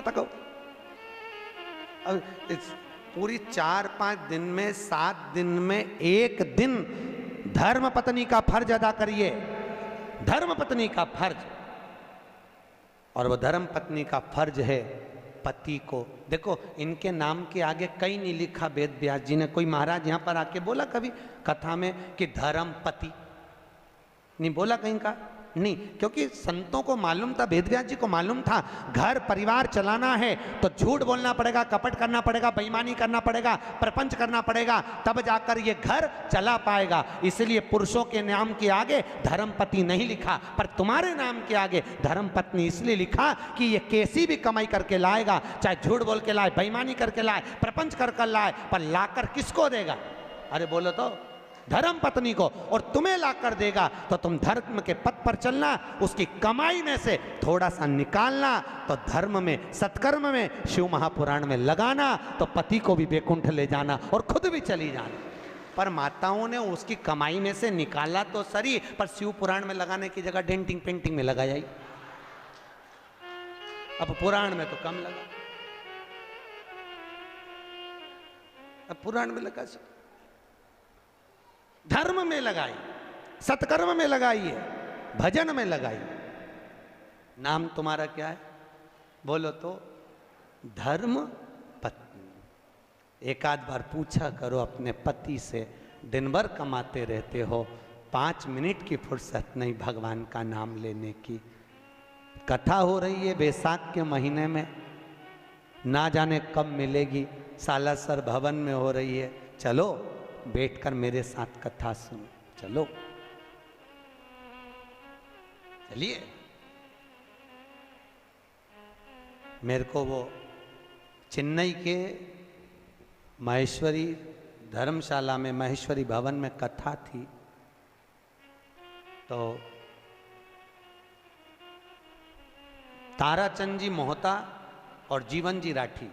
कथा कहो। अब इस पूरी 4-5 दिन में 7 दिन में 1 दिन धर्म पत्नी का फर्ज अदा करिए, धर्म पत्नी का फर्ज। और वो धर्म पत्नी का फर्ज है पति को। देखो इनके नाम के आगे कहीं नहीं लिखा वेद व्यास जी ने। कोई महाराज यहां पर आके बोला कभी कथा में कि धर्म पति, नहीं बोला कहीं का, नहीं। क्योंकि संतों को मालूम था, वेद व्यास जी को मालूम था, घर परिवार चलाना है तो झूठ बोलना पड़ेगा, कपट करना पड़ेगा, बेईमानी करना पड़ेगा, प्रपंच करना पड़ेगा, तब जाकर ये घर चला पाएगा। इसलिए पुरुषों के नाम के आगे धर्मपति नहीं लिखा, पर तुम्हारे नाम के आगे धर्मपत्नी इसलिए लिखा कि ये कैसी भी कमाई करके लाएगा, चाहे झूठ बोल के लाए, बेईमानी करके लाए, प्रपंच कर लाए, पर लाकर किसको देगा? अरे बोलो तो, धर्म पत्नी को। और तुम्हें ला कर देगा तो तुम धर्म के पथ पर चलना, उसकी कमाई में से थोड़ा सा निकालना, तो धर्म में, सत्कर्म में, शिव महापुराण में लगाना, तो पति को भी बैकुंठ ले जाना और खुद भी चली जाना। पर माताओं ने उसकी कमाई में से निकाला तो सही, पर शिव पुराण में लगाने की जगह डेंटिंग पेंटिंग में लगाया ही। अब पुराण में तो कम लगा, अब पुराण में लगा, धर्म में लगाई, सत्कर्म में लगाइए, भजन में लगाइए। नाम तुम्हारा क्या है बोलो तो? धर्म पत्नी। एक आध बार पूछा करो अपने पति से, दिन भर कमाते रहते हो, 5 मिनट की फुर्सत नहीं भगवान का नाम लेने की। कथा हो रही है बैसाख के महीने में, ना जाने कब मिलेगी, सालासर भवन में हो रही है, चलो बैठकर मेरे साथ कथा सुनो, चलो चलिए। मेरे को वो चेन्नई के महेश्वरी धर्मशाला में, महेश्वरी भवन में कथा थी, तो ताराचंद जी मोहता और जीवन जी राठी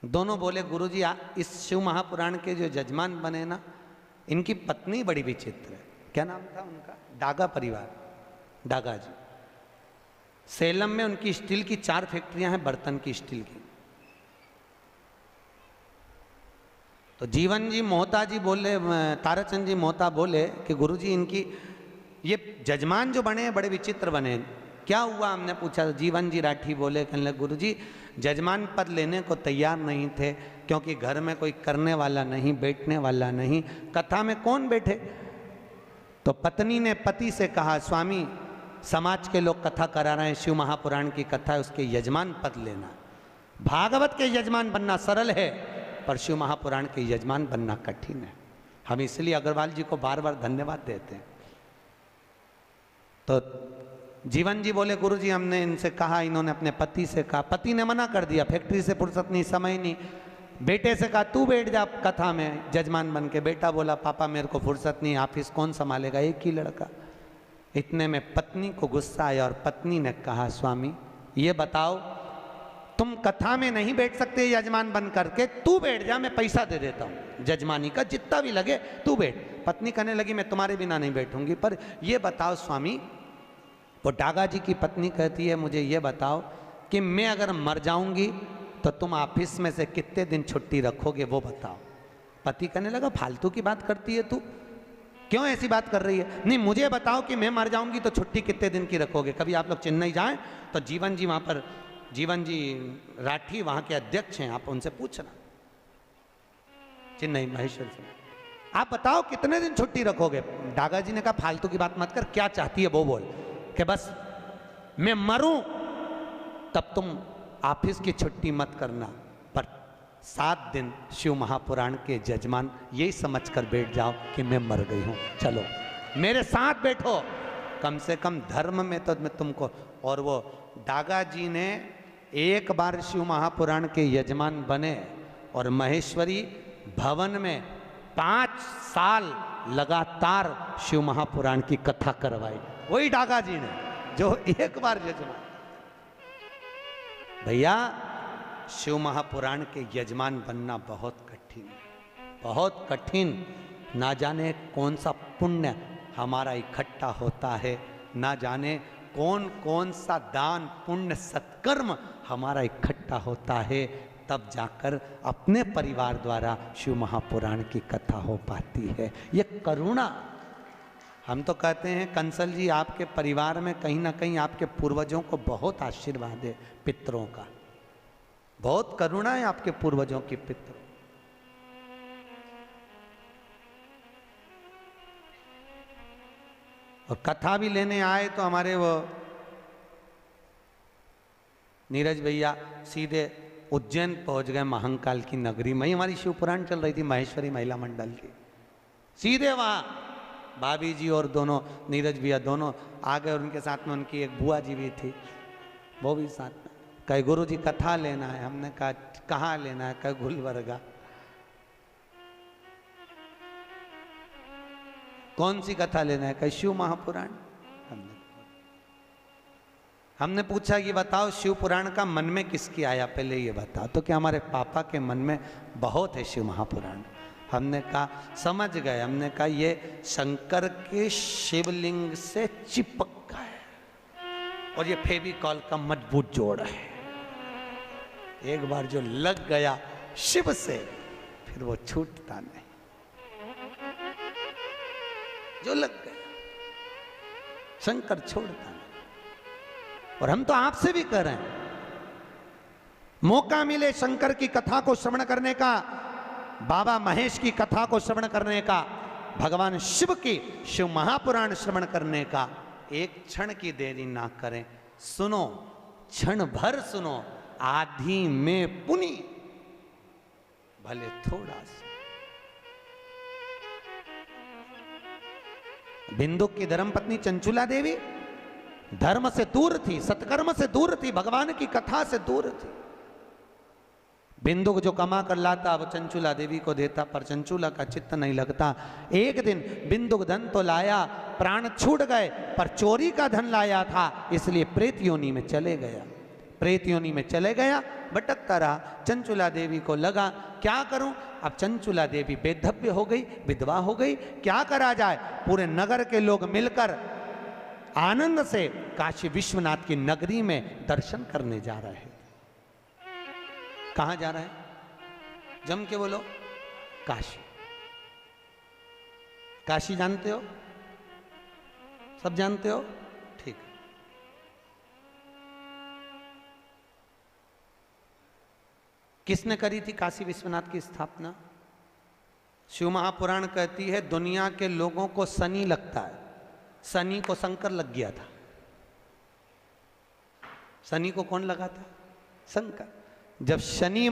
दोनों बोले, गुरुजी इस शिव महापुराण के जो जजमान बने ना, इनकी पत्नी बड़ी विचित्र है। क्या नाम था उनका? डागा परिवार, डागा जी। सेलम में उनकी स्टील की 4 फैक्ट्रियां हैं, बर्तन की स्टील की। तो जीवन जी मोहता जी बोले, ताराचंद जी मोहता बोले कि गुरुजी इनकी ये जजमान जो बने हैं बड़े विचित्र बने। क्या हुआ हमने पूछा, जीवन जी राठी बोले, कहने लगे गुरुजी जजमान पद लेने को तैयार नहीं थे, क्योंकि घर में कोई करने वाला नहीं, बैठने वाला नहीं, कथा में कौन बैठे? तो पत्नी ने पति से कहा, स्वामी समाज के लोग कथा करा रहे हैं, शिव महापुराण की कथा है, उसके यजमान पद लेना। भागवत के यजमान बनना सरल है, पर शिव महापुराण के यजमान बनना कठिन है। हम इसलिए अग्रवाल जी को बार बार धन्यवाद देते हैं। तो जीवन जी बोले, गुरुजी हमने इनसे कहा, इन्होंने अपने पति से कहा, पति ने मना कर दिया, फैक्ट्री से फुर्सत नहीं, समय नहीं। बेटे से कहा तू बैठ जा कथा में जजमान बन के। बेटा बोला पापा मेरे को फुर्सत नहीं, ऑफिस कौन संभालेगा, एक ही लड़का। इतने में पत्नी को गुस्सा आया और पत्नी ने कहा, स्वामी ये बताओ तुम कथा में नहीं बैठ सकते यजमान बन करके, तू बैठ जा, मैं पैसा दे देता हूँ जजमानी का, जितना भी लगे तू बैठ। पत्नी कहने लगी मैं तुम्हारे बिना नहीं बैठूंगी, पर ये बताओ स्वामी, वो डागा जी की पत्नी कहती है मुझे ये बताओ कि मैं अगर मर जाऊंगी तो तुम ऑफिस में से कितने दिन छुट्टी रखोगे, वो बताओ। पति कहने लगा फालतू की बात करती है तू, क्यों ऐसी बात कर रही है? नहीं मुझे बताओ कि मैं मर जाऊंगी तो छुट्टी कितने दिन की रखोगे। कभी आप लोग चेन्नई जाएं तो जीवन जी वहाँ पर, जीवन जी राठी वहाँ के अध्यक्ष हैं, आप उनसे पूछना, चेन्नई महेश्वर से, आप बताओ कितने दिन छुट्टी रखोगे। डागा जी ने कहा फालतू की बात मत कर, क्या चाहती है वो बोल, कि बस मैं मरूं तब तुम ऑफिस की छुट्टी मत करना, पर 7 दिन शिव महापुराण के जजमान यही समझकर बैठ जाओ कि मैं मर गई हूं, चलो मेरे साथ बैठो, कम से कम धर्म में तो मैं तुमको। और वो डागा जी ने एक बार शिव महापुराण के यजमान बने और महेश्वरी भवन में 5 साल लगातार शिव महापुराण की कथा करवाई, वही डागा जी ने जो एक बार यजमान। भैया शिव महापुराण के यजमान बनना बहुत कठिन है, बहुत कठिन। ना जाने कौन सा पुण्य हमारा इकट्ठा होता है, ना जाने कौन कौन सा दान पुण्य सत्कर्म हमारा इकट्ठा होता है, तब जाकर अपने परिवार द्वारा शिव महापुराण की कथा हो पाती है। ये करुणा, हम तो कहते हैं कंसल जी आपके परिवार में कहीं ना कहीं आपके पूर्वजों को बहुत आशीर्वाद है, पितरों का बहुत करुणा है आपके पूर्वजों की पितरों। और कथा भी लेने आए तो हमारे वो नीरज भैया सीधे उज्जैन पहुंच गए, महाकाल की नगरी में। हमारी शिव पुराण चल रही थी महेश्वरी महिला मंडल की, सीधे वहां भाभी जी और दोनों नीरज भैया दोनों आ गए, और उनके साथ में उनकी एक बुआ जी भी थी, वो भी साथ में। कहे गुरु जी कथा लेना है। हमने कहा कहाँ लेना है? कहे गुलबर्गा। कौन सी कथा लेना है? कहे शिव महापुराण। हमने पूछा कि बताओ शिव पुराण का मन में किसकी आया, पहले ये बताओ। तो क्या हमारे पापा के मन में बहुत है शिव महापुराण। हमने कहा समझ गए। हमने कहा ये शंकर के शिवलिंग से चिपक गया है और ये फेविकॉल का मजबूत जोड़ है। एक बार जो लग गया शिव से फिर वो छूटता नहीं। जो लग गया शंकर छोड़ता नहीं। और हम तो आपसे भी कर रहे हैं, मौका मिले शंकर की कथा को श्रवण करने का, बाबा महेश की कथा को श्रवण करने का, भगवान शिव की शिव महापुराण श्रवण करने का, एक क्षण की देरी ना करें। सुनो, क्षण भर सुनो, आधी में पुनि भले थोड़ा सा। बिंदुक की धर्मपत्नी चंचुला देवी धर्म से दूर थी, सत्कर्म से दूर थी, भगवान की कथा से दूर थी। बिंदुक जो कमा कर लाता वो चंचुला देवी को देता, पर चंचुला का चित्त नहीं लगता। एक दिन बिंदुक धन तो लाया, प्राण छूट गए, पर चोरी का धन लाया था, इसलिए प्रेत योनि में चले गया। प्रेत योनि में चले गया, भटकता रहा। चंचुला देवी को लगा क्या करूं, अब चंचुला देवी बेधव्य हो गई, विधवा हो गई, क्या करा जाए। पूरे नगर के लोग मिलकर आनंद से काशी विश्वनाथ की नगरी में दर्शन करने जा रहे हैं। कहां जा रहे हैं? जम के बोलो। काशी। काशी जानते हो? सब जानते हो? ठीक। किसने करी थी काशी विश्वनाथ की स्थापना? शिव महापुराण कहती है दुनिया के लोगों को शनि लगता है, शनि को शंकर लग गया था। शनि को कौन लगा था? शंकर। जब शनि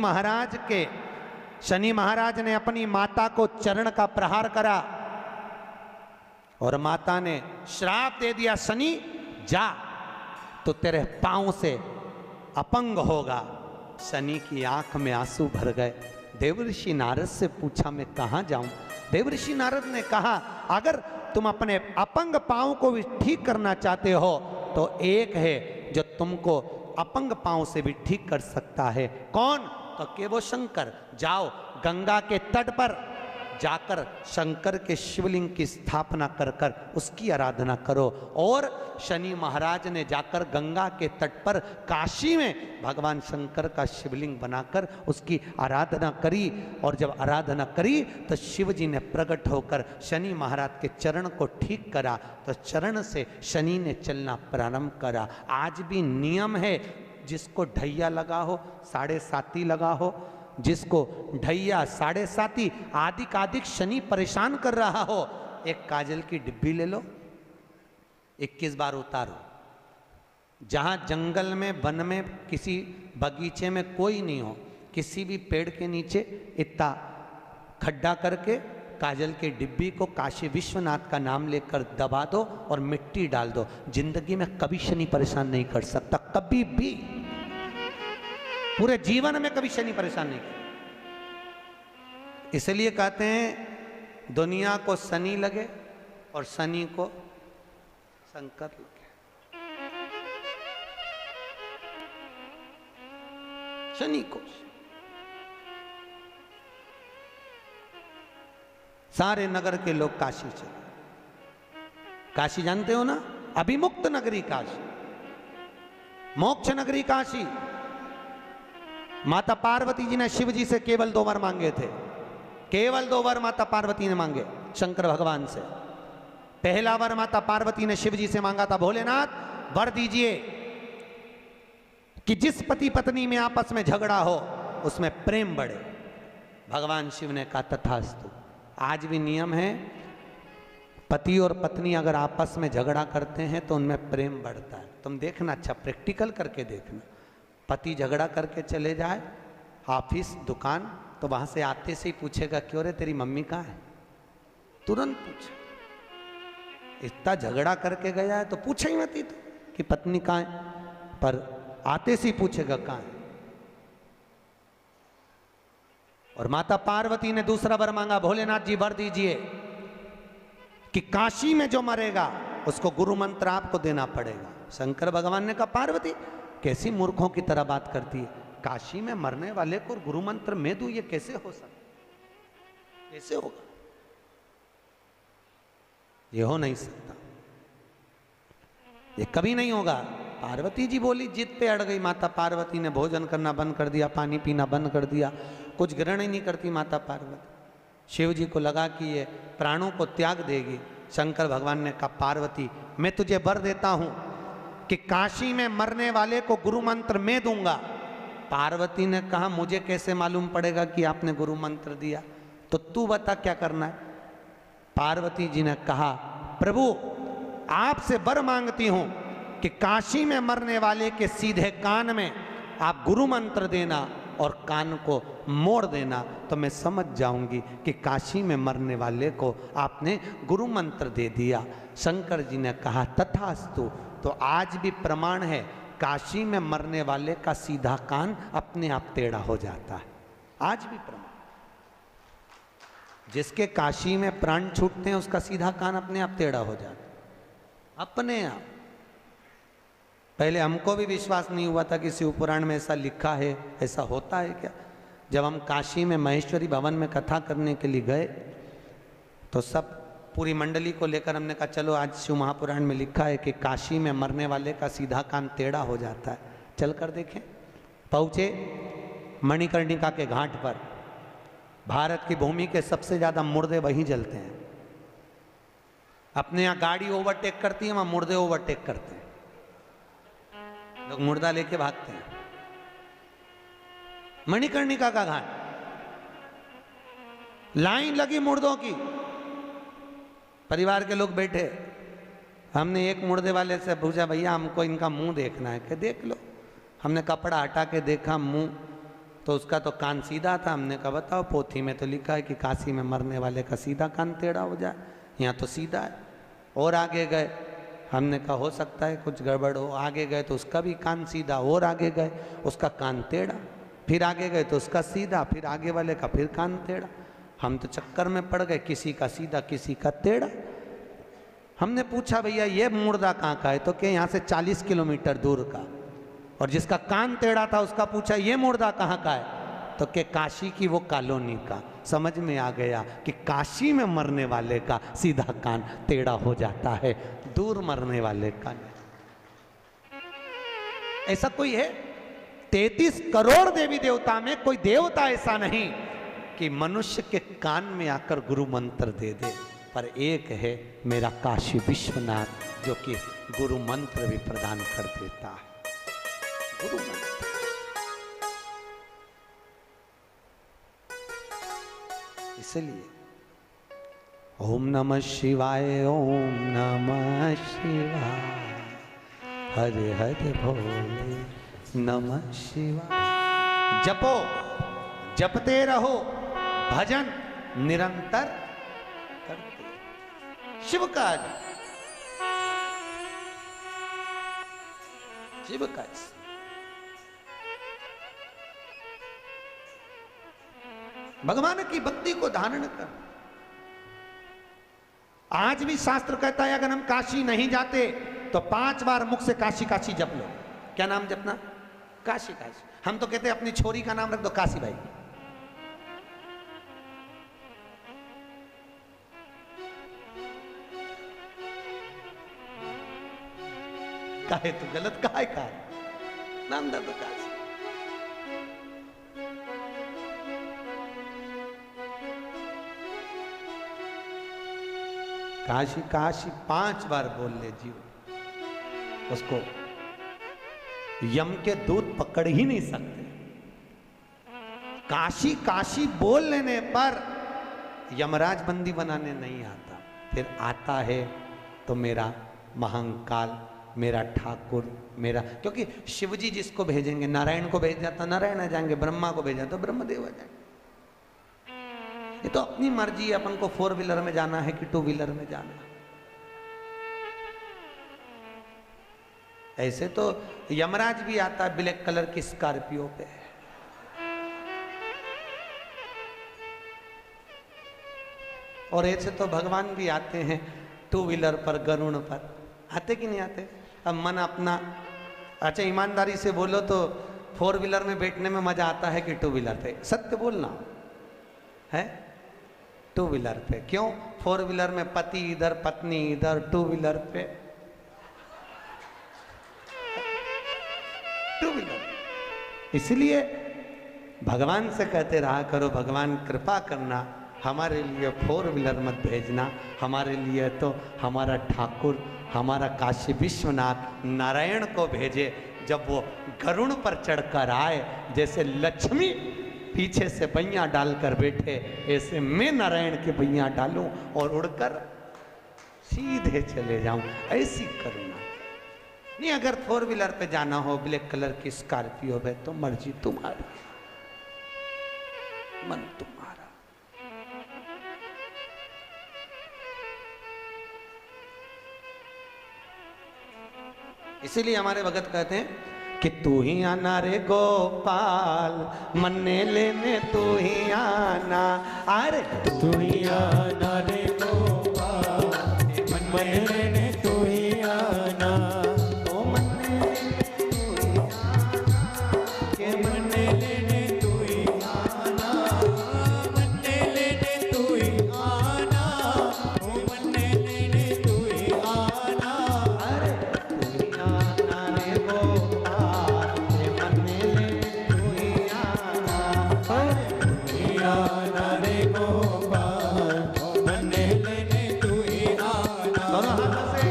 महाराज ने अपनी माता को चरण का प्रहार करा और माता ने श्राप दे दिया, शनि जा तो तेरे पांव से अपंग होगा। शनि की आंख में आंसू भर गए। देवर्षि नारद से पूछा मैं कहां जाऊं? देवर्षि नारद ने कहा अगर तुम अपने अपंग पांव को भी ठीक करना चाहते हो तो एक है जो तुमको अपंग पांव से भी ठीक कर सकता है। कौन? तो के वो शंकर। जाओ गंगा के तट पर जाकर शंकर के शिवलिंग की स्थापना कर कर उसकी आराधना करो। और शनि महाराज ने जाकर गंगा के तट पर काशी में भगवान शंकर का शिवलिंग बनाकर उसकी आराधना करी। और जब आराधना करी तो शिव जी ने प्रकट होकर शनि महाराज के चरण को ठीक करा, तो चरण से शनि ने चलना प्रारंभ करा। आज भी नियम है, जिसको ढैया लगा हो, 7.5 लगा हो, जिसको ढैया 7.5 आदिक शनि परेशान कर रहा हो, एक काजल की डिब्बी ले लो, 21 बार उतारो। जहां जंगल में, वन में, किसी बगीचे में कोई नहीं हो, किसी भी पेड़ के नीचे इतना खड्डा करके काजल की डिब्बी को काशी विश्वनाथ का नाम लेकर दबा दो और मिट्टी डाल दो। जिंदगी में कभी शनि परेशान नहीं कर सकता, कभी भी, पूरे जीवन में कभी शनि परेशान नहीं किया। इसलिए कहते हैं दुनिया को शनि लगे और शनि को शंकर लगे। शनि को सारे नगर के लोग काशी चले। काशी जानते हो ना? अभिमुक्त नगरी काशी। मोक्ष नगरी काशी। माता पार्वती जी ने शिव जी से केवल 2 वर मांगे थे, केवल 2 वर माता पार्वती ने मांगे शंकर भगवान से। पहला वर माता पार्वती ने शिव जी से मांगा था, भोलेनाथ वर दीजिए कि जिस पति पत्नी में आपस में झगड़ा हो उसमें प्रेम बढ़े। भगवान शिव ने कहा तथास्तु। आज भी नियम है, पति और पत्नी अगर आपस में झगड़ा करते हैं तो उनमें प्रेम बढ़ता है। तुम देखना, अच्छा प्रैक्टिकल करके देखना। पति झगड़ा करके चले जाए ऑफिस दुकान, तो वहां से आते से ही पूछेगा क्यों रे तेरी मम्मी कहाँ है, तुरंत पूछे। इतना झगड़ा करके गया है तो पूछे ही मत ही तो कि पत्नी कहाँ है, पर आते से ही पूछेगा कहाँ है। और माता पार्वती ने दूसरा वर मांगा, भोलेनाथ जी वर दीजिए कि काशी में जो मरेगा उसको गुरु मंत्र आपको देना पड़ेगा। शंकर भगवान ने कहा पार्वती कैसी मूर्खों की तरह बात करती है, काशी में मरने वाले को गुरु मंत्र मैं दूं, ये कैसे हो सकता, कैसे होगा, ये हो नहीं सकता, ये कभी नहीं होगा। पार्वती जी बोली, जिद पे अड़ गई माता पार्वती ने। भोजन करना बंद कर दिया, पानी पीना बंद कर दिया, कुछ ग्रहण ही नहीं करती माता पार्वती। शिव जी को लगा कि ये प्राणों को त्याग देगी। शंकर भगवान ने कहा पार्वती मैं तुझे वर देता हूं कि काशी में मरने वाले को गुरु मंत्र मैं दूंगा। पार्वती ने कहा मुझे कैसे मालूम पड़ेगा कि आपने गुरु मंत्र दिया, तो तू बता क्या करना है। पार्वती जी ने कहा प्रभु आपसे वर मांगती हूं कि काशी में मरने वाले के सीधे कान में आप गुरु मंत्र देना और कान को मोड़ देना, तो मैं समझ जाऊंगी कि काशी में मरने वाले को आपने गुरु मंत्र दे दिया। शंकर जी ने कहा तथास्तु। तो आज भी प्रमाण है, काशी में मरने वाले का सीधा कान अपने आप टेढ़ा हो जाता है। आज भी प्रमाण, जिसके काशी में प्राण छूटते हैं उसका सीधा कान अपने आप टेढ़ा हो जाता है, अपने आप। पहले हमको भी विश्वास नहीं हुआ था कि शिव पुराण में ऐसा लिखा है, ऐसा होता है क्या। जब हम काशी में महेश्वरी भवन में कथा करने के लिए गए तो सब पूरी मंडली को लेकर हमने कहा चलो आज शिव महापुराण में लिखा है कि काशी में मरने वाले का सीधा कान टेढ़ा हो जाता है, चल कर देखें। पहुँचे मणिकर्णिका के घाट पर। भारत की भूमि के सबसे ज़्यादा मुर्दे वहीं जलते हैं। अपने यहाँ गाड़ी ओवरटेक करती है, वहाँ मुर्दे ओवरटेक करते हैं, लोग मुर्दा लेके भागते हैं। मणिकर्णिका का घाट, लाइन लगी मुर्दों की, परिवार के लोग बैठे। हमने एक मुर्दे वाले से पूछा भैया हमको इनका मुंह देखना है, कि देख लो। हमने कपड़ा हटा के देखा मुंह, तो उसका तो कान सीधा था। हमने कहा बताओ पोथी में तो लिखा है कि काशी में मरने वाले का सीधा कान टेढ़ा हो जाए, यहाँ तो सीधा है। और आगे गए, हमने कहा हो सकता है कुछ गड़बड़ हो। आगे गए तो उसका भी कान सीधा, और आगे गए उसका कान टेढ़ा, फिर आगे गए तो उसका सीधा, फिर आगे वाले का फिर कान टेढ़ा। हम तो चक्कर में पड़ गए, किसी का सीधा किसी का टेढ़ा। हमने पूछा भैया ये मुर्दा कहाँ का है, तो क्या यहाँ से 40 किलोमीटर दूर का। और जिसका कान टेढ़ा था उसका पूछा ये मुर्दा कहाँ का है, तो क्या काशी की वो कॉलोनी का। समझ में आ गया कि काशी में मरने वाले का सीधा कान टेढ़ा हो जाता है, दूर मरने वाले का नहीं। ऐसा कोई है? 33 करोड़ देवी देवता में कोई देवता ऐसा नहीं कि मनुष्य के कान में आकर गुरु मंत्र दे दे, पर एक है मेरा काशी विश्वनाथ जो कि गुरु मंत्र भी प्रदान कर देता है। गुरु मंत्र। इसलिए ओम नमः शिवाय, ओम नमः शिवाय, हरे हरे भोले नमः शिवाय। जपो, जपते रहो, भजन निरंतर करते। शिव का शिव का भगवान की भक्ति को धारण कर। आज भी शास्त्र कहता है अगर हम काशी नहीं जाते तो 5 बार मुख से काशी काशी जप लो। क्या नाम जपना? काशी काशी। हम तो कहते हैं अपनी छोरी का नाम रख दो काशी भाई। काहे तो गलत काहे का? नामदेव प्रकाश। काशी काशी 5 बार बोल ले जीव, उसको यम के दूत पकड़ ही नहीं सकते। काशी काशी बोल लेने पर यमराज बंदी बनाने नहीं आता, फिर आता है तो मेरा महाकाल, मेरा ठाकुर, मेरा, क्योंकि शिवजी जिसको भेजेंगे, नारायण को भेजा तो नारायण आ जाएंगे, ब्रह्मा को भेजा तो ब्रह्मदेव आ जाएंगे। ये तो अपनी मर्जी है, अपन को 4 व्हीलर में जाना है कि 2 व्हीलर में जाना है। ऐसे तो यमराज भी आता है ब्लैक कलर की स्कॉर्पियो पे, और ऐसे तो भगवान भी आते हैं 2 व्हीलर पर, गरुड़ पर। आते कि नहीं आते? अब मन अपना, अच्छा ईमानदारी से बोलो तो 4 व्हीलर में बैठने में मजा आता है कि 2 व्हीलर पे? सत्य बोलना है, 2 व्हीलर पे। क्यों? 4 व्हीलर में पति इधर पत्नी इधर, 2 व्हीलर पे 2 व्हीलर। इसलिए भगवान से कहते रहा करो, भगवान कृपा करना, हमारे लिए 4 व्हीलर मत भेजना, हमारे लिए तो हमारा ठाकुर, हमारा काशी विश्वनाथ नारायण को भेजे। जब वो गरुड़ पर चढ़कर आए, जैसे लक्ष्मी पीछे से बैया डालकर बैठे, ऐसे मैं नारायण के बैया डालूं और उड़कर सीधे चले जाऊं, ऐसी करुणा। नहीं, अगर 4 व्हीलर पे जाना हो, ब्लैक कलर की स्कॉर्पियो पे, तो मर्जी तुम्हारी, मन तुम्हारा। इसीलिए हमारे भगत कहते हैं कि तू ही आना रे गोपाल, मन्ने लेने तू ही आना। अरे तू ही आना रे गोपाल, मन्ने लेने तू ही आना। ओ मन्ने लेने तू ही आना, मन्ने लेने तू ही आना, मन्ने लेने तू ही आना, मन्ने लेने तू ही आना। अरे तू ही आना रे गोपाल, मन्ने लेने तू ही आना। तू ही आना रे गोपाल, मन्ने लेने तू ही आना। दोनों हाथों से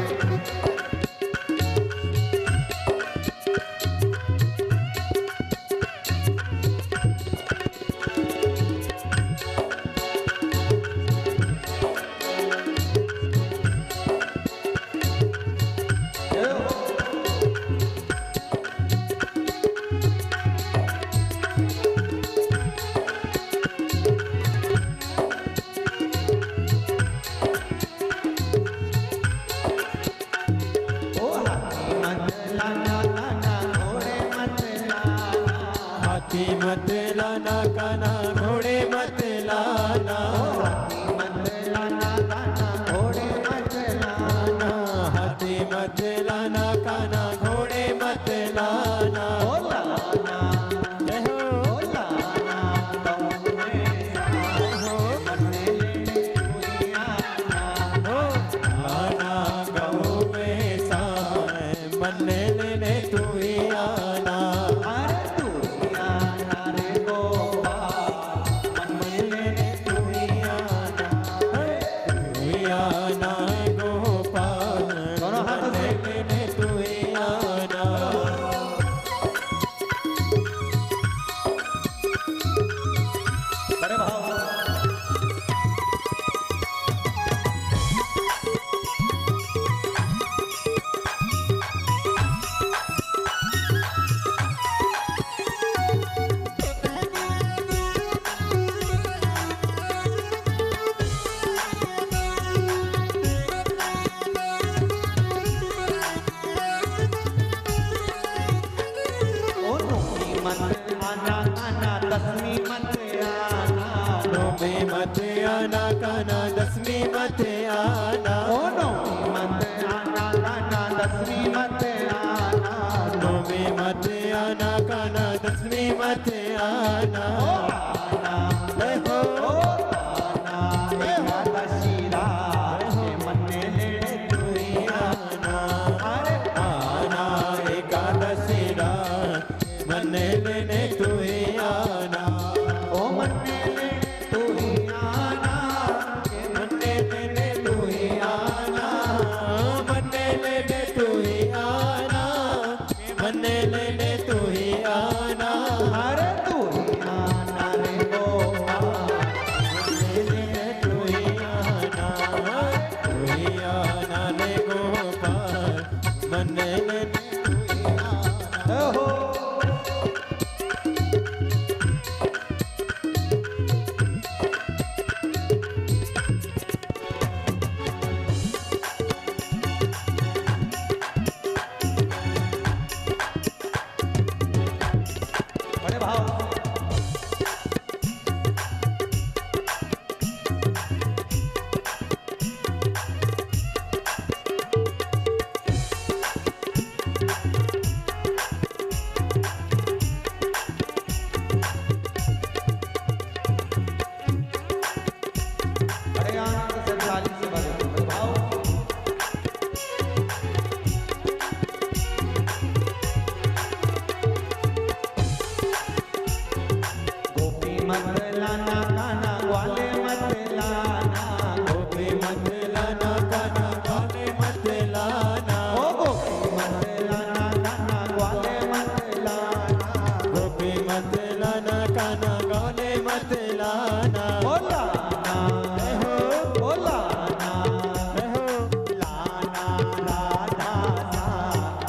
हाथी मत लाना काना घोड़े मत लाना, हाथी मत लाना काना घोड़े मत लाना। आना गऊ में साए, मन्ने लेने तू ही आना। तू ही आना गोपाल, मन्ने लेने तू ही आना। बड़े भाव नौमी मत आना काना दसवीं मत आना। नौमी मत आना काना दसवीं मत आना। आना एकादशी रात, मन्ने लेने तू ही आना, ओ मन्ने लेने तू ही आना, के मन्ने लेने तू ही आना, मन्ने लेने तू ही आना, मन्ने लेने तू ही आना, अरे तू ही आना रे गोपाल, मन्ने लेने तू ही आना, तू ही आना रे गोपाल, मन्ने लेने तू ही आना। हो बड़े भाव बड़े आनंद से ताली से बजे बड़े भाव गोपी मत लाना काना ग्वाले मत लाना, गोपी मत लाना काना ग्वाले मत लाना, ओ गोपी मत लाना काना ग्वाले मत लाना, गोपी मत लाना काना ग्वाले मत लाना, बोला जय हो बोला जय हो लाना राधा सा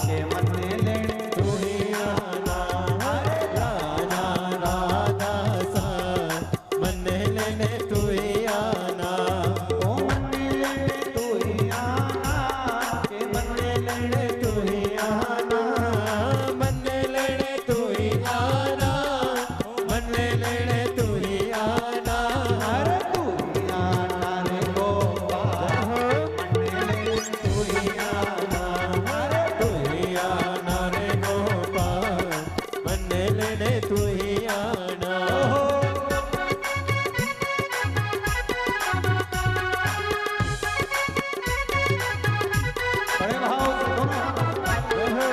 के मन्ने लेने तू ही आना, लाना राधा सा मन्ने लेने तू ही आना, ओ मन्ने लेने तू ही आना, के मन्ने लेने तू ही आना, मन्ने लेने तू ही आना, मन्ने लेने तू ही आना, अरे तू ही आना रे गोपाल, हो मन्ने लेने तू ही आना, अरे तू ही आना रे गोपाल, मन्ने लेने तू ही आना। ओहो बड़े भाव से दोनों ओहो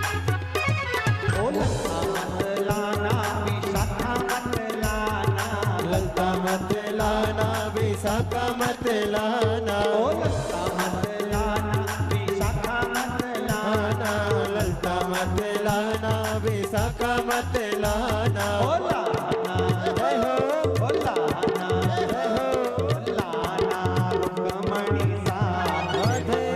ओ ललता मत लाना विशाखा मत लाना, ललता मत लाना विशाखा मत लाना, ओ ललता मत लाना विशाखा मत लाना, ललता मत लाना विशाखा मत लाना, ओ लाना जय हो ओ लाना जय हो लाना रुक्मणी सा राधे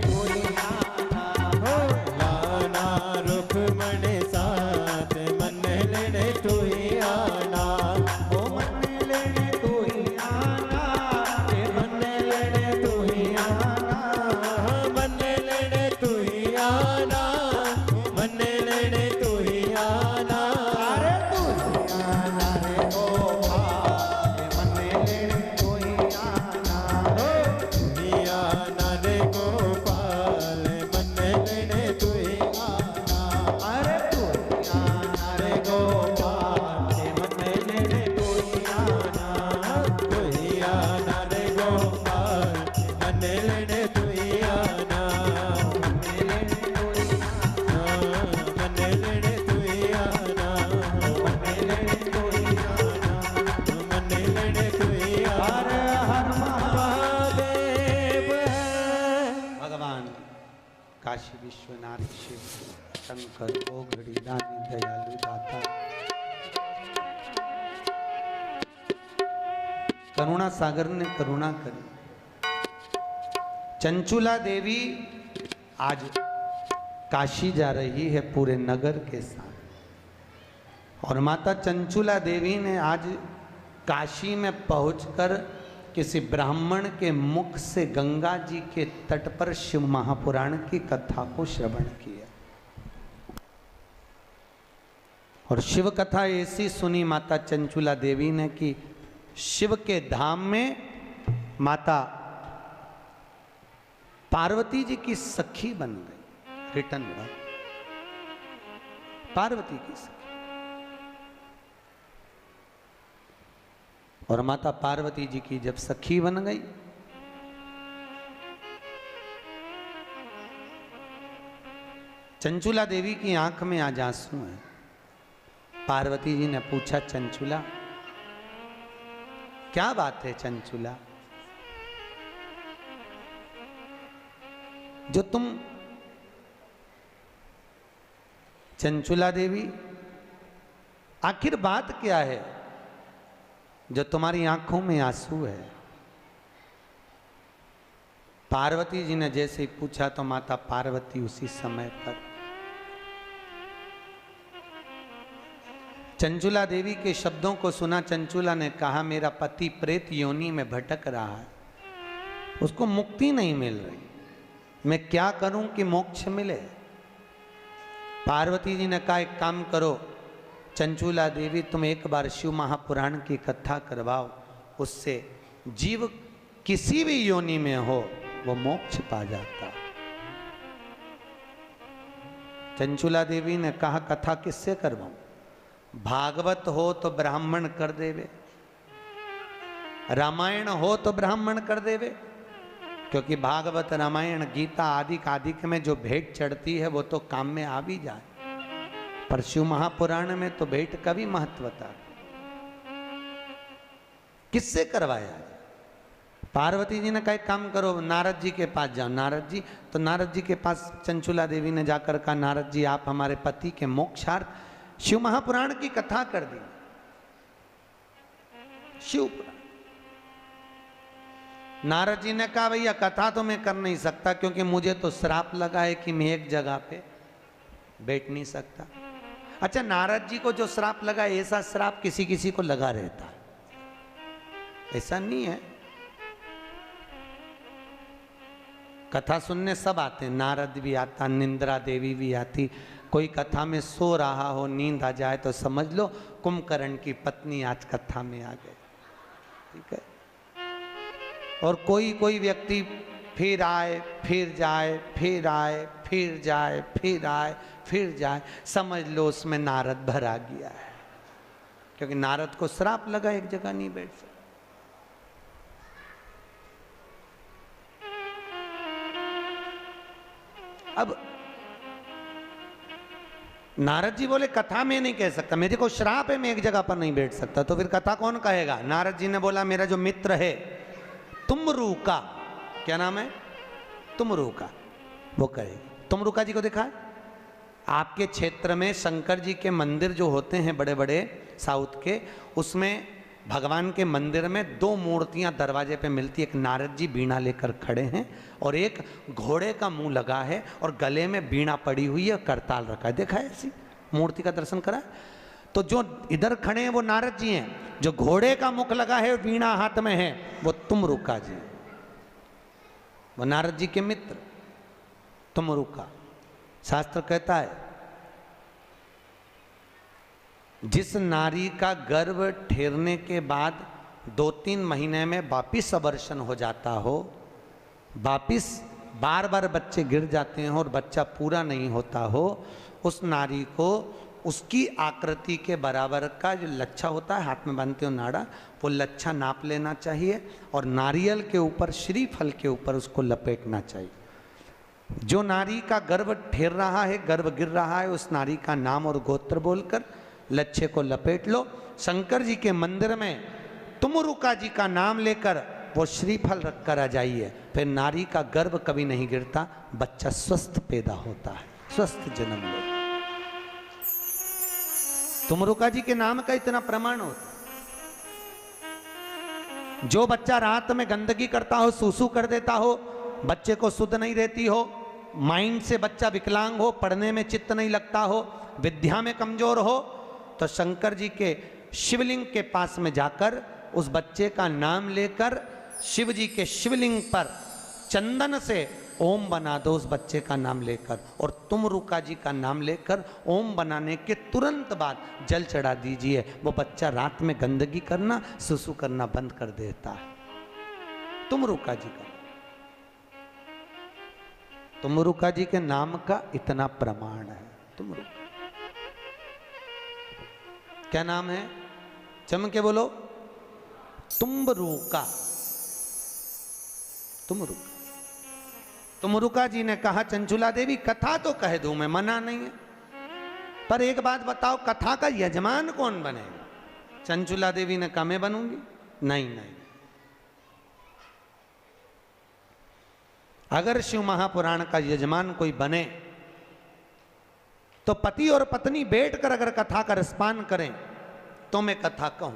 तू ही आना, हो लाना रुक्मणी साथ मन्ने लेने तू ही आना, ओ मन्ने लेने तू ही आना, के मन्ने लेने तू ही आना, मन्ने लेने तू ही आना, मन्ने लेने तू ही आना, अरे तू ही आना रे गोपाल, के मन्ने लेने तू ही आना, तू ही आना रे गोपाल, मन्ने लेने तू ही आना, अरे तू ही आना रे गोपाल, के मन्ने लेने तू ही आना, तू ही आना रे गोपाल, मन्ने लेने तू ही आना, मन्ने लेने तू ही आना, मन्ने लेने तू ही आना, मन्ने लेने तू ही आना, मन्ने लेने तू ही आना। हर हर महादेव है भगवान काशी विश्वनाथ शिव शंकर ओघड़ी दानी दयालु दाता करुणा सागर ने करुणा करी। चंचुला देवी आज काशी जा रही है पूरे नगर के साथ, और माता चंचुला देवी ने आज काशी में पहुंचकर किसी ब्राह्मण के मुख से गंगा जी के तट पर शिव महापुराण की कथा को श्रवण किया। और शिव कथा ऐसी सुनी माता चंचुला देवी ने कि शिव के धाम में माता पार्वती जी की सखी बन गई। रिटर्न पार्वती की सखी। और माता पार्वती जी की जब सखी बन गई, चंचुला देवी की आंख में आज आंसू है। पार्वती जी ने पूछा, चंचुला क्या बात है चंचुला, जो तुम चंचुला देवी आखिर बात क्या है जो तुम्हारी आंखों में आंसू है? पार्वती जी ने जैसे ही पूछा तो माता पार्वती उसी समय पर चंचुला देवी के शब्दों को सुना। चंचुला ने कहा, मेरा पति प्रेत योनि में भटक रहा है, उसको मुक्ति नहीं मिल रही, मैं क्या करूं कि मोक्ष मिले? पार्वती जी ने कहा, एक काम करो चंचुला देवी, तुम एक बार शिव महापुराण की कथा करवाओ, उससे जीव किसी भी योनि में हो वो मोक्ष पा जाता। चंचुला देवी ने कहा, कथा किससे करवाऊं? भागवत हो तो ब्राह्मण कर देवे, रामायण हो तो ब्राह्मण कर देवे, क्योंकि भागवत रामायण गीता आदि आदिक में जो भेंट चढ़ती है वो तो काम में आ भी जाए, पर शिव महापुराण में तो भेंट का भी महत्व था। किससे करवाया? पार्वती जी ने कहा, एक काम करो नारद जी के पास जाओ। नारद जी, तो नारद जी के पास चंचुला देवी ने जाकर कहा, नारद जी आप हमारे पति के मोक्षार्थ शिव महापुराण की कथा कर दी। शिव पुराण। नारद जी ने कहा, भैया कथा तो मैं कर नहीं सकता, क्योंकि मुझे तो श्राप लगा है कि मैं एक जगह पे बैठ नहीं सकता। अच्छा, नारद जी को जो श्राप लगा, ऐसा श्राप किसी किसी को लगा रहता है, ऐसा नहीं है। कथा सुनने सब आते हैं, नारद भी आता, निंद्रा देवी भी आती। कोई कथा में सो रहा हो, नींद आ जाए तो समझ लो कुंभकर्ण की पत्नी आज कथा में आ गई, ठीक है। और कोई कोई व्यक्ति फिर आए फिर जाए, फिर आए फिर जाए, फिर आए फिर जाए, समझ लो उसमें नारद भरा गया है, क्योंकि नारद को श्राप लगा, एक जगह नहीं बैठ सकता। अब नारद जी बोले, कथा में नहीं कह सकता, मेरे को श्राप है, मैं एक जगह पर नहीं बैठ सकता, तो फिर कथा कौन कहेगा? नारद जी ने बोला, मेरा जो मित्र है तुमरुका, क्या नाम है? तुमरुका, वो कहेगी। तुमरुका जी को देखा है? आपके क्षेत्र में शंकर जी के मंदिर जो होते हैं बड़े बड़े साउथ के, उसमें भगवान के मंदिर में दो मूर्तियां दरवाजे पे मिलती है। एक नारद जी बीणा लेकर खड़े हैं और एक घोड़े का मुंह लगा है और गले में बीणा पड़ी हुई है, करताल रखा है। देखा है ऐसी मूर्ति का दर्शन करा है? तो जो इधर खड़े हैं वो नारद जी हैं, जो घोड़े का मुख लगा है बीणा हाथ में है वो तुमरुका जी, वो नारद जी के मित्र तुमरुका। शास्त्र कहता है, जिस नारी का गर्भ ठहरने के बाद 2-3 महीने में वापिस अबॉर्शन हो जाता हो, वापिस बार बार बच्चे गिर जाते हैं और बच्चा पूरा नहीं होता हो, उस नारी को उसकी आकृति के बराबर का जो लच्छा होता है, हाथ में बांधते हो नाड़ा, वो लच्छा नाप लेना चाहिए और नारियल के ऊपर, श्रीफल के ऊपर उसको लपेटना चाहिए। जो नारी का गर्भ ठहर रहा है, गर्भ गिर रहा है, उस नारी का नाम और गोत्र बोलकर लच्छे को लपेट लो। शंकर जी के मंदिर में तुमरुका जी का नाम लेकर वो श्रीफल रख कर आ जाइए, फिर नारी का गर्भ कभी नहीं गिरता, बच्चा स्वस्थ पैदा होता है, स्वस्थ जन्म ले। तुमरुका जी के नाम का इतना प्रमाण होता। जो बच्चा रात में गंदगी करता हो, सूसू कर देता हो, बच्चे को सुध नहीं रहती हो, माइंड से बच्चा विकलांग हो, पढ़ने में चित्त नहीं लगता हो, विद्या में कमजोर हो, तो शंकर जी के शिवलिंग के पास में जाकर उस बच्चे का नाम लेकर शिव जी के शिवलिंग पर चंदन से ओम बना दो उस बच्चे का नाम लेकर, और तुम रुका जी का नाम लेकर ओम बनाने के तुरंत बाद जल चढ़ा दीजिए। वो बच्चा रात में गंदगी करना, सुसु करना बंद कर देता है। तुम रुका जी का, तुम रुका जी के नाम का इतना प्रमाण है। तुम रुका, क्या नाम है? चम के बोलो, तुम रुका, तुम रुका। तुम रुका जी ने कहा चंचुला देवी कथा तो कह दूं मैं, मना नहीं है, पर एक बात बताओ कथा का यजमान कौन बनेगा? चंचुला देवी ने कहा मैं बनूंगी। नहीं नहीं, अगर शिव महापुराण का यजमान कोई बने तो पति और पत्नी बैठकर अगर कथा का रसपान करें तो मैं कथा कहूं।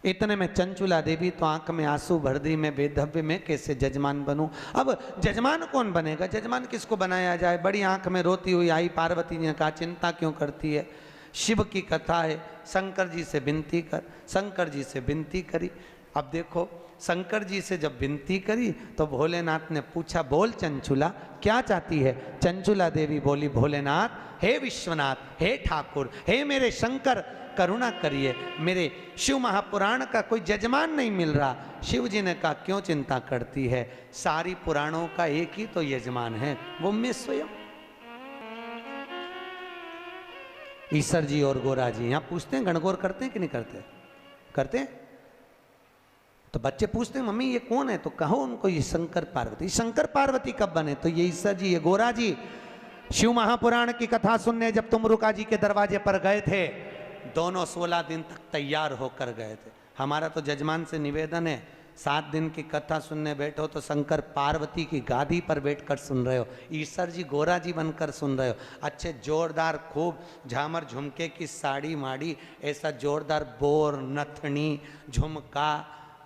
इतने में चंचुला देवी तो आंख में आंसू भर दी, मैं बेधव्य में कैसे जजमान बनूं। अब जजमान कौन बनेगा? जजमान किसको बनाया जाए? बड़ी आंख में रोती हुई आई पार्वती ने कहा चिंता क्यों करती है, शिव की कथा है, शंकर जी से विनती कर। शंकर जी से विनती करी। अब देखो शंकर जी से जब विनती करी तो भोलेनाथ ने पूछा बोल चंचुला क्या चाहती है? चंचुला देवी बोली भोलेनाथ हे विश्वनाथ, हे ठाकुर, हे मेरे शंकर करुणा करिए, मेरे शिव महापुराण का कोई जजमान नहीं मिल रहा। शिव जी ने कहा क्यों चिंता करती है, सारी पुराणों का एक ही तो यजमान है, वो मैं स्वयं। ईश्वर जी और गोरा जी यहां पूछते हैं गणगौर करते हैं कि नहीं करते? करते हैं। तो बच्चे पूछते हैं मम्मी ये कौन है? तो कहो उनको ये शंकर पार्वती। शंकर पार्वती कब बने? तो ये ईश्वर जी, ये गोरा जी शिव महापुराण की कथा सुनने जब तुम रुका जी के दरवाजे पर गए थे, दोनों 16 दिन तक तैयार होकर गए थे। हमारा तो जजमान से निवेदन है 7 दिन की कथा सुनने बैठो तो शंकर पार्वती की गादी पर बैठकर सुन रहे हो, ईश्वर जी गोरा जी बनकर सुन रहे हो। अच्छे जोरदार खूब झामर झुमके की साड़ी माड़ी, ऐसा जोरदार बोर नथनी झुमका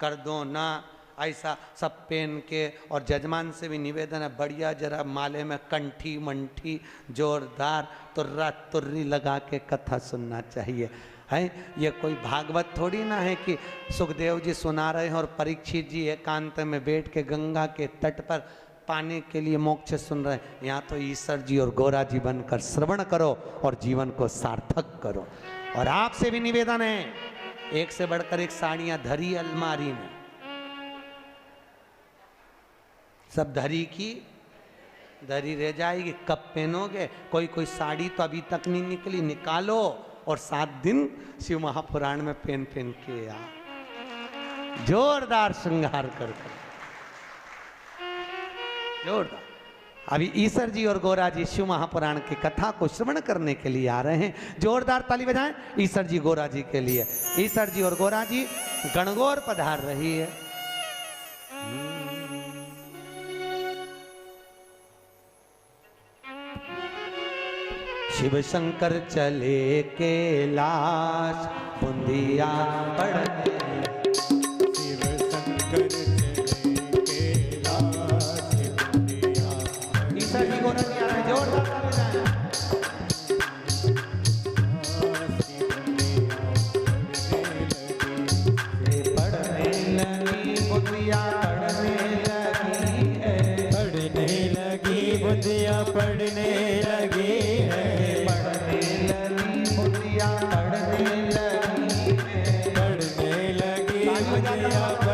कर दो ना, ऐसा सब पहन के। और जजमान से भी निवेदन है बढ़िया जरा माले में कंठी मंठी जोरदार तुर्रा तुर्री लगा के कथा सुनना चाहिए है। ये कोई भागवत थोड़ी ना है कि सुखदेव जी सुना रहे हैं और परीक्षित जी एकांत में बैठ के गंगा के तट पर पाने के लिए मोक्ष सुन रहे हैं। यहाँ तो ईश्वर जी और गोरा जी बनकर श्रवण करो और जीवन को सार्थक करो। और आपसे भी निवेदन है, एक से बढ़कर एक साड़ियां धरी अलमारी में, सब धरी की धरी रह जाएगी, कब पहनोगे? कोई कोई साड़ी तो अभी तक नहीं निकली, निकालो और 7 दिन शिव महापुराण में पहन पहन के आ जोरदार श्रृंगार कर जोरदार। अभी ईश्वर जी और गोरा जी शिव महापुराण की कथा को श्रवण करने के लिए आ रहे हैं। जोरदार ताली बजाएं ईश्वर जी गोरा जी के लिए। ईश्वर जी और गोरा जी गणगौर पधार रही है। शिव शंकर चले कैलाश बुंदिया पड़ने, शिव शंकर चले कैलाश बुंदिया। ईश्वर जी गोरा जी आ रहे हैं, जोरदार ताली बजाएं। पढ़ने लगी बुंदिया पढ़ने लगी है, पढ़ने लगी बुंदिया पढ़ने लगी है, पढ़ने लगी बुंदिया पढ़ने लगी है, पढ़ने लगी बुंदिया